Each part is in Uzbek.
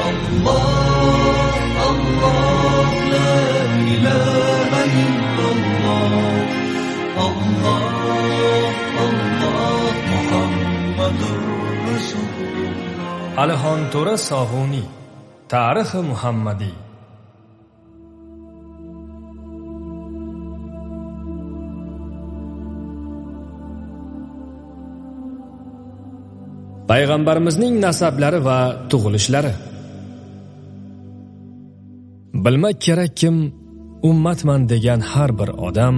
Allah, Allah, la ilaha illallah. Allah, Allah, Muhammadur Rasulullah. Alihon To'ra Sohuniy, Tarixi Muhammadiy. Payg'ambarimizning nasablari va tug'ilishlari. Bilmak kerak kim ummatman degan har bir odam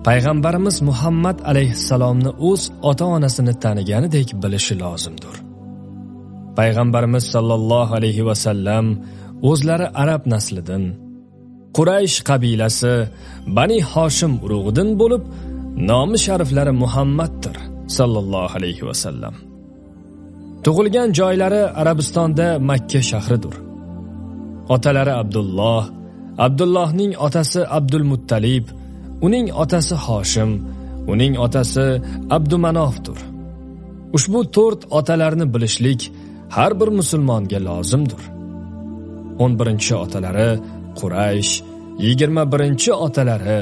payg'ambarimiz Muhammad alayhissalomni o'z ota-onasini taniganidek bilishi lozimdir. Payg'ambarimiz sallallohu alayhi va sallam o'zlari arab naslidan, Quraysh qabilasi, Bani Hoshim urug'idan bo'lib, nomi shariflari Muhammaddir sallallohu alayhi va sallam. Tug'ilgan joylari Arabistonda Makka shahridir. Otalari Abdulloh, Abdullohning otasi Abdulmuttalib, uning otasi Hoshim, uning otasi Abdumanofdir. Ushbu 4 otalarni bilishlik har bir musulmonga lozimdir. 11-otalari Quraysh, 21-otalari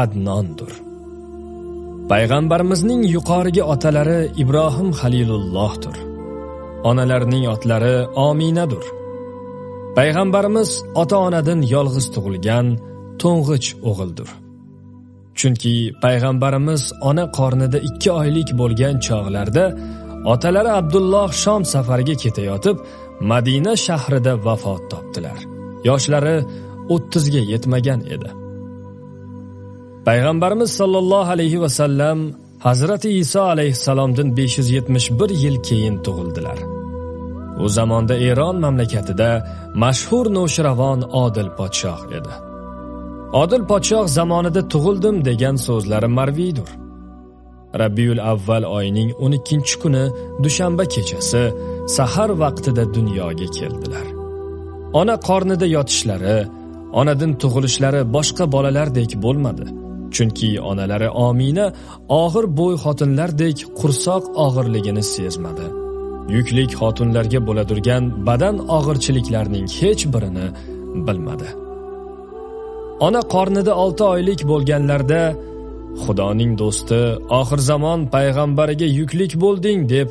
Adnondir. Payg'ambarimizning yuqorgi otalari Ibrohim Xalilullohdir. Onalarining otlari Ominadir. Payg'ambarimiz ota-onadan yolg'iz tug'ilgan to'ng'ich o'g'ildir. Chunki payg'ambarimiz ona qornida 2 oylik bo'lgan chog'larda otalari Abdulloh Shom safariga ketayotib, Madina shahrida vafot topdilar. Yoshlari 30 ga yetmagan edi. Payg'ambarimiz sallallohu alayhi va sallam Hazrati Iso alayhissalomdan 571 yil keyin tug'ildilar. U zamonda Eron mamlakatida mashhur No'shravon Odil podshoh edi. Odil podshoh zamonida tug'ildim degan so'zlari marviydir. Rabiul Avval oyining 12-kuni dushanba kechasi sahar vaqtida dunyoga keldilar. Ona qornida yotishlari, onadan tug'ilishlari boshqa bolalardek bo'lmadi. Chunki onalari Omina og'ir bo'y xotinlardek qursoq og'irligini sezmadi. Yuklik xotinlarga bo'ladirgan badan og'irchiliklarning hech birini bilmadi. Ona qornida 6 oylik bo'lganlarda Xudoning do'sti oxir zamon payg'ambariga yuklik bo'lding deb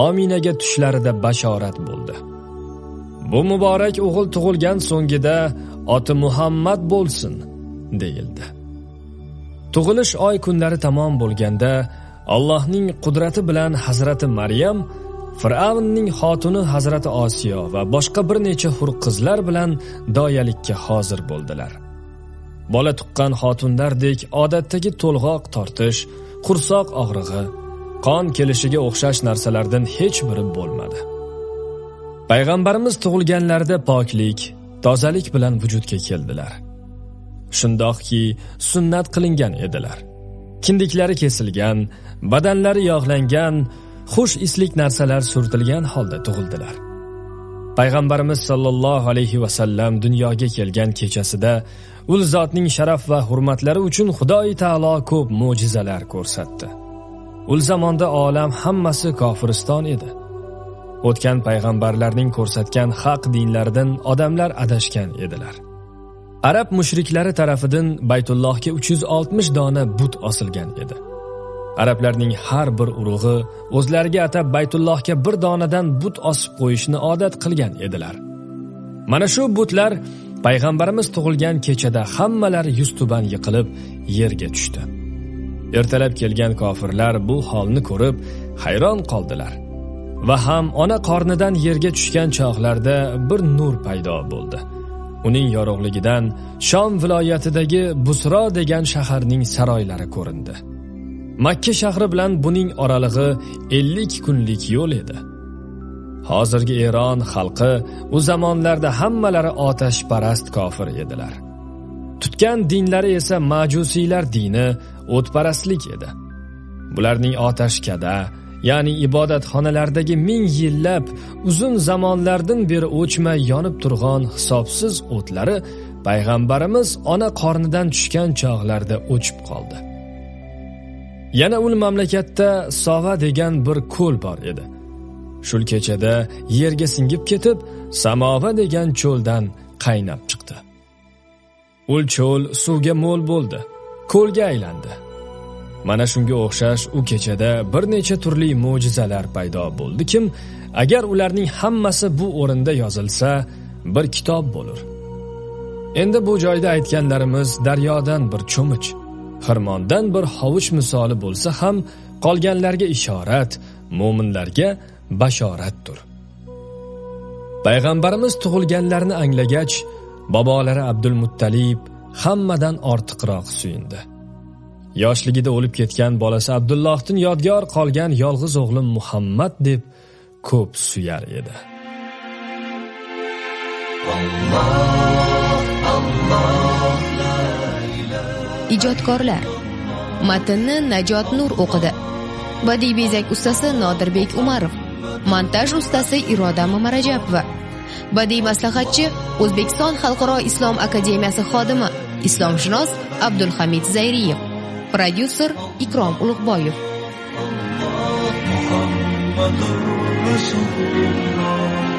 Ominaga tushlarida bashorat bo'ldi. Bu muborak o'g'il tug'ilgan so'ngida oti Muhammad bo'lsin deyildi. Tug'ilish oy kunlari tamom bo'lganda Allohning qudrati bilan Hazrati Maryam Fir'avnning xotini Hazrati Osiyo va boshqa bir necha hur qizlar bilan doyalikka hozir bo'ldilar. Bola tuqqan xotinlardek odatdagi to'lg'oq tortish, qursoq og'rig'i, qon kelishiga o'xshash narsalardan hech biri bo'lmadi. Payg'ambarimiz tug'ilganlarida poklik, tozalik bilan vujudga keldilar. Shundoqki, sunnat qilingan edilar. Kindiklari kesilgan, badanlari yog'langan, xush islik narsalar surtilgan holda tug'ildilar. Payg'ambarimiz sallallohu alayhi va sallam dunyoga kelgan kechasida ul zotning sharaf va hurmatlari uchun Xudoy taolo ko'p mo'jizalar ko'rsatdi. Ul zamonda olam hammasi kofiriston edi. O'tgan payg'ambarlarning ko'rsatgan haq dinlaridan odamlar adashgan edilar. Arab mushriklari tarafidan Baytullohga 360 dona but osilgan edi. Arablarning har bir urug'i o'zlariga atab Baytullohga bir donadan but osib qo'yishni odat qilgan edilar. Mana shu butlar payg'ambarimiz tug'ilgan kechada hammalar yuztuban yiqilib yerga tushdi. Ertalab kelgan kofirlar bu holni ko'rib hayron qoldilar. Va ham ona qornidan yerga tushgan chog'larda bir nur paydo bo'ldi. Uning yorug'ligidan Shom viloyatidagi Busro degan shaharning saroylari ko'rindi. Makka shahri bilan buning oralig'i 50 kunlik yo'l edi. Hozirgi Eron xalqi u zamonlarda hammalari otashparast kofir edilar. Tutgan dinlari esa majusiylar dini, o'tparastlik edi. Bularning otashkada, ya'ni ibodatxonalardagi 1000 yillab uzun zamonlardan beri o'chmay yonib turgan hisobsiz o'tlari payg'ambarimiz ona qornidan tushgan chog'larda o'chib qoldi. Yana ul mamlakatda Sova degan bir ko'l bor edi. Shul kechada yerga singib ketib, Samova degan cho'ldan qaynab chiqdi. Ul cho'l suvga mo'l bo'ldi, ko'lga aylandi. Mana shunga o'xshash u kechada bir necha turli mo'jizalar paydo bo'ldi. Kim agar ularning hammasi bu o'rinda yozilsa, bir kitob bo'lar. Endi bu joyda aytganlarimiz daryodan bir cho'mich, xirmondan bir hovuch misoli bo'lsa ham qolganlarga ishorat, mo'minlarga bashoratdir. Payg'ambarimiz tug'ilganlarini anglagach, bobolari Abdulmuttalib hammadan ortiqroq suyundi. Yoshligida o'lib ketgan bolasi Abdullohdan yodgor qolgan yolg'iz o'g'lim Muhammad deb ko'p suyar edi. Ijodkorlar. Matnni Najot Nur o'qidi. Badiiy bezak ustasi Nodirbek Umarov. Montaj ustasi Iroda Mamarajapova. Badiiy maslahatchi O'zbekiston Xalqaro Islom akademiyasi xodimi, islomshunos Abdulhamid Zayriyev. Prodyuser Ikrom Ulug'boyev. Muhammadur Rasululloh.